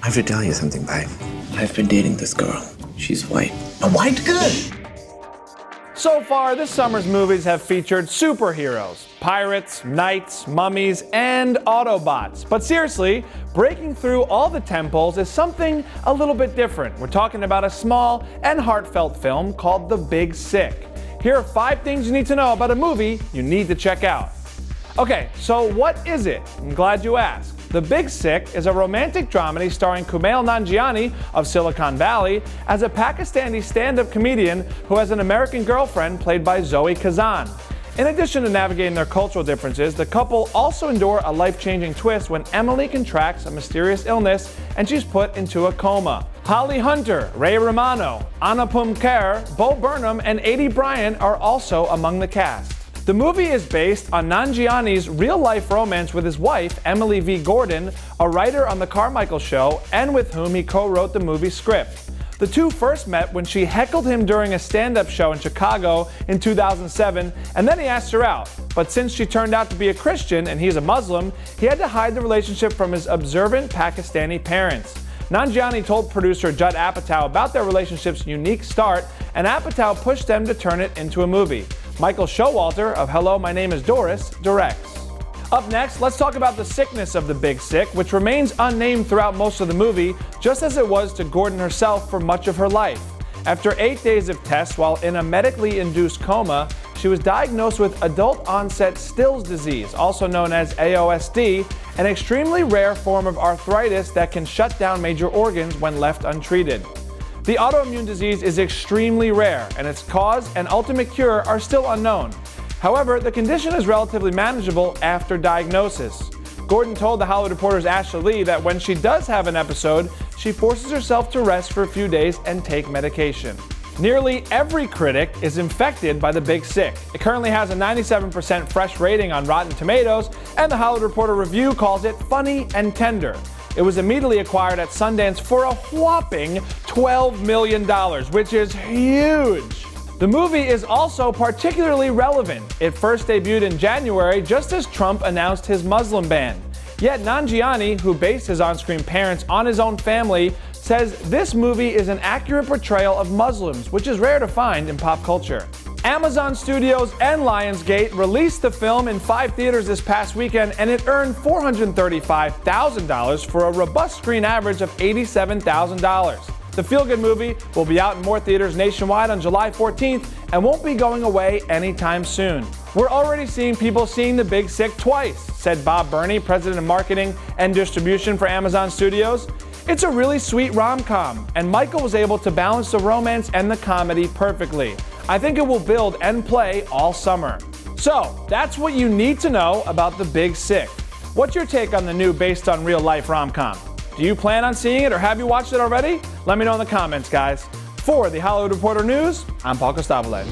I have to tell you something, babe. I've been dating this girl. She's white. A white good! So far, this summer's movies have featured superheroes, pirates, knights, mummies, and Autobots. But seriously, breaking through all the temples is something a little bit different. We're talking about a small and heartfelt film called The Big Sick. Here are 5 things you need to know about a movie you need to check out. Okay, so what is it? I'm glad you asked. The Big Sick is a romantic dramedy starring Kumail Nanjiani of Silicon Valley as a Pakistani stand-up comedian who has an American girlfriend played by Zoe Kazan. In addition to navigating their cultural differences, the couple also endure a life-changing twist when Emily contracts a mysterious illness and she's put into a coma. Holly Hunter, Ray Romano, Anupam Kher, Bo Burnham, and Aidy Bryant are also among the cast. The movie is based on Nanjiani's real-life romance with his wife, Emily V. Gordon, a writer on The Carmichael Show, and with whom he co-wrote the movie's script. The two first met when she heckled him during a stand-up show in Chicago in 2007, and then he asked her out. But since she turned out to be a Christian and he's a Muslim, he had to hide the relationship from his observant Pakistani parents. Nanjiani told producer Judd Apatow about their relationship's unique start, and Apatow pushed them to turn it into a movie. Michael Showalter of Hello, My Name is Doris directs. Up next, let's talk about the sickness of the Big Sick, which remains unnamed throughout most of the movie, just as it was to Gordon herself for much of her life. After 8 days of tests while in a medically induced coma, she was diagnosed with adult-onset Still's disease, also known as AOSD, an extremely rare form of arthritis that can shut down major organs when left untreated. The autoimmune disease is extremely rare, and its cause and ultimate cure are still unknown. However, the condition is relatively manageable after diagnosis. Gordon told The Hollywood Reporter's Ashley Lee that when she does have an episode, she forces herself to rest for a few days and take medication. Nearly every critic is infected by The Big Sick. It currently has a 97% fresh rating on Rotten Tomatoes, and The Hollywood Reporter review calls it funny and tender. It was immediately acquired at Sundance for a whopping $12 million, which is huge. The movie is also particularly relevant. It first debuted in January just as Trump announced his Muslim ban. Yet Nanjiani, who based his on-screen parents on his own family, says this movie is an accurate portrayal of Muslims, which is rare to find in pop culture. Amazon Studios and Lionsgate released the film in 5 theaters this past weekend, and it earned $435,000 for a robust screen average of $87,000. The feel-good movie will be out in more theaters nationwide on July 14th and won't be going away anytime soon. We're already seeing people seeing The Big Sick twice, said Bob Burney, president of marketing and distribution for Amazon Studios. It's a really sweet rom-com, and Michael was able to balance the romance and the comedy perfectly. I think it will build and play all summer. So, that's what you need to know about The Big Sick. What's your take on the new based on real life rom-com? Do you plan on seeing it or have you watched it already? Let me know in the comments, guys. For the Hollywood Reporter News, I'm Paul Costabile.